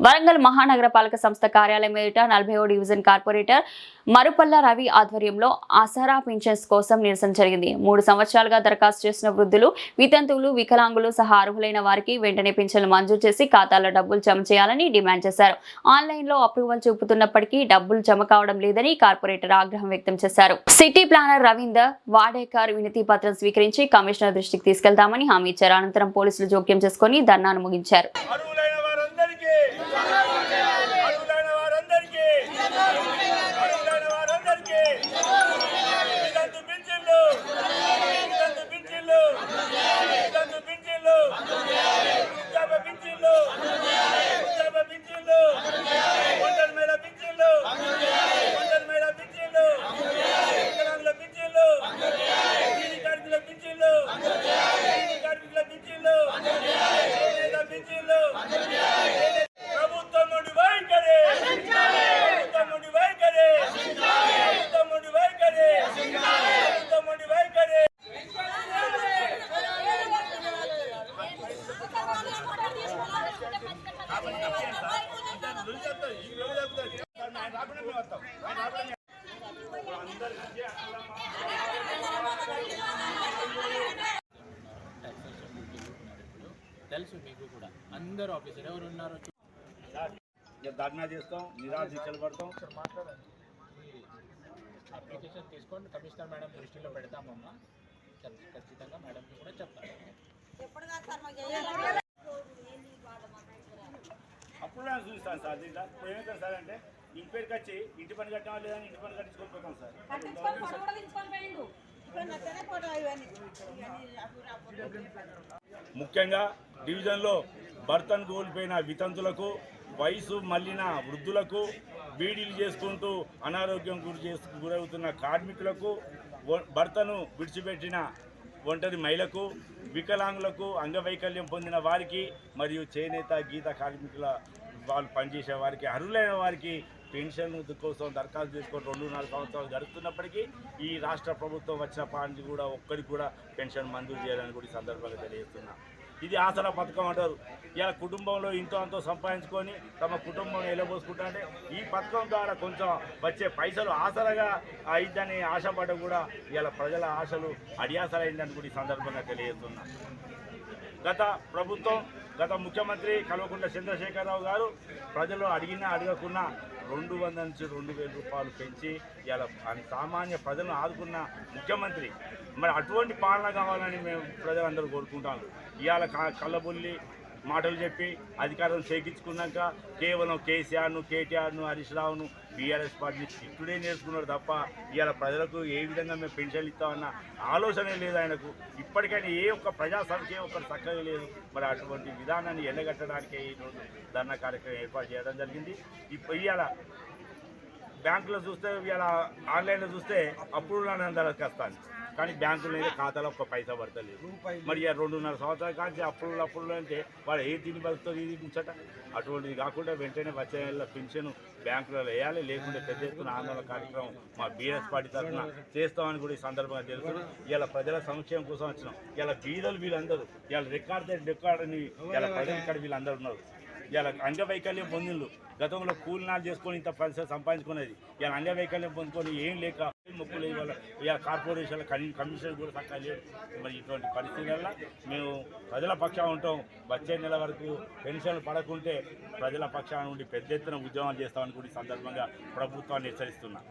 వరంగల్ మహానగర పాలక సంస్థ కార్యాలయం ఎదుట 40వ డివిజన్ కార్పొరేటర్ మరుపల్ల రవి ఆధ్వర్యంలో ఆసరా పింఛన్స్ కోసం నిరసన జరిగింది. 3 సంవత్సరాలుగా దరఖాస్తు చేసిన వృద్ధులు, వితంతువులు, వికలాంగులు సహా అర్హులైన వారికి వెంటనే పింఛన్లు మంజూరు చేసి ఖాతాలో డబ్బులు జమ చేయాలని డిమాండ్ చేశారు. ఆన్లైన్లో అప్రూవల్ చూపుతున్నప్పటికీ డబ్బులు జమ కావడం లేదని కార్పొరేటర్ ఆగ్రహం వ్యక్తం చేశారు. సిటీ ప్లానర్ రవీందర్ వాడేకర్ వినతి పత్రం స్వీకరించి కమిషనర్ దృష్టికి తీసుకెళ్తామని హామీ ఇచ్చారు. అనంతరం పోలీసులు జోక్యం చేసుకుని ధర్నాను ముగించారు. తెలుసు మీకు కూడా అందరూ ఆఫీసర్ ఎవరు ఉన్నారో ధర్నా చేస్తాం, నిరాశించలు పడతాం. అప్లికేషన్ తీసుకొని కమిషనర్ మేడం దృష్టిలో పెడతామమ్మా. ఖచ్చితంగా మేడంకి కూడా చెప్తాను. అప్పుడు చూస్తాను సార్. దీంట్లో ఇప్పుడు ఏమవుతాను సార్ అంటే ఇంటిపేరుకి వచ్చి ఇంటి పని కట్టినా లేదని ఇంటి పని కట్టించుకోకపోతాం సార్. ముఖ్యంగా డివిజన్లో భర్తను కోల్పోయిన వితంతులకు, వయసు మళ్ళిన వృద్ధులకు, బీడీలు చేసుకుంటూ అనారోగ్యం గురవుతున్న కార్మికులకు, భర్తను విడిచిపెట్టిన ఒంటరి మహిళలకు, వికలాంగులకు, అంగవైకల్యం పొందిన వారికి మరియు చేనేత గీత కార్మికుల వాళ్ళు పనిచేసే వారికి, అర్హులైన వారికి పెన్షన్ కోసం దరఖాస్తు చేసుకొని 2-4 సంవత్సరాలు గడుస్తున్నప్పటికీ ఈ రాష్ట్ర ప్రభుత్వం వచ్చిన పాయింట్ కూడా ఒక్కడికి కూడా పెన్షన్ మంజూరు చేయాలని కూడా ఈ సందర్భంగా తెలియజేస్తున్నా. ఇది ఆసరా పథకం అంటారు. ఇలా కుటుంబంలో ఇంతో అంతో సంపాదించుకొని తమ కుటుంబం నిలబోసుకుంటుంటే ఈ పథకం ద్వారా కొంచెం వచ్చే పైసలు ఆసరగా అయిద్దని ఆశపడ్డ కూడా ఇలా ప్రజల ఆశలు అడియాసరైందని కూడా ఈ సందర్భంగా తెలియజేస్తున్నా. గత ప్రభుత్వం, గత ముఖ్యమంత్రి కల్వకుంట్ల చంద్రశేఖరరావు గారు ప్రజలు అడిగినా అడగకున్నా 200 నుంచి 2000 రూపాయలు పెంచి ఇలా సామాన్య ప్రజలను ఆదుకున్న ముఖ్యమంత్రి. మరి అటువంటి పాలన కావాలని మేము ప్రజలందరూ కోరుకుంటాము. ఇవాళ కళ్ళబొల్లి మాటలు చెప్పి అధికారం చేకించుకున్నాక కేవలం కేసీఆర్ను, కేటీఆర్ను, హరీష్ రావును, బీఆర్ఎస్ పార్టీని తిట్టుడే నేర్చుకున్నాడు తప్ప ఇవాళ ప్రజలకు ఏ విధంగా మేము పెన్షన్లు ఇస్తామన్న ఆలోచనే లేదు ఆయనకు. ఇప్పటికైనా ఏ ఒక్క ప్రజా సంక్షేమం ఒక్కటి చక్కగా లేదు. మరి అటువంటి విధానాన్ని ఎండగట్టడానికే ఈరోజు ధర్నా కార్యక్రమం ఏర్పాటు చేయడం జరిగింది. ఇవాళ బ్యాంకులో చూస్తే, ఇవాళ ఆన్లైన్లో చూస్తే అప్పుడు దరఖాస్తాను, కానీ బ్యాంకులో అయితే ఖాతాలో ఒక్క పైసా పడతలేదు. మరి 2.5 సంవత్సరాల కానీ అప్పులు అంటే వాళ్ళు ఏ తిని బతుకుతుంది ఇది ముచ్చట. అటువంటిది కాకుండా వెంటనే వచ్చే నెల పెన్షన్ బ్యాంకులలో వేయాలి, లేకుంటే పెద్ద ఎత్తున ఆందోళన కార్యక్రమం మా బీఆర్ఎస్ పార్టీ తరఫున చేస్తామని కూడా ఈ సందర్భంగా తెలుసు. ఇలా ప్రజల సంక్షేమం కోసం వచ్చినాం. ఇలా బీదలు వీళ్ళందరూ ఇలా రికార్డని ఇలా ప్రజలు ఇక్కడ వీళ్ళందరూ ఉన్నారు. ఇలా అంగవైకల్యం పొందిళ్ళు గతంలో కూలినాలు చేసుకొని ఇంత పరిస్థితి సంపాదించుకునేది. ఇలా అంగవైకల్యం పొందుకొని ఏం లేక మొక్కులు ఇవాళ ఇలా కార్పొరేషన్ల కమిషన్ కూడా చక్కగా లేదు. మరి ఇటువంటి పరిస్థితుల మేము ప్రజల పక్షాన ఉంటాం. వచ్చే నెల వరకు పెన్షన్లు పడకుంటే ప్రజల పక్షాన నుండి పెద్ద ఎత్తున ఉద్యమాలు చేస్తామని కూడా ఈ సందర్భంగా ప్రభుత్వాన్ని హెచ్చరిస్తున్నాం.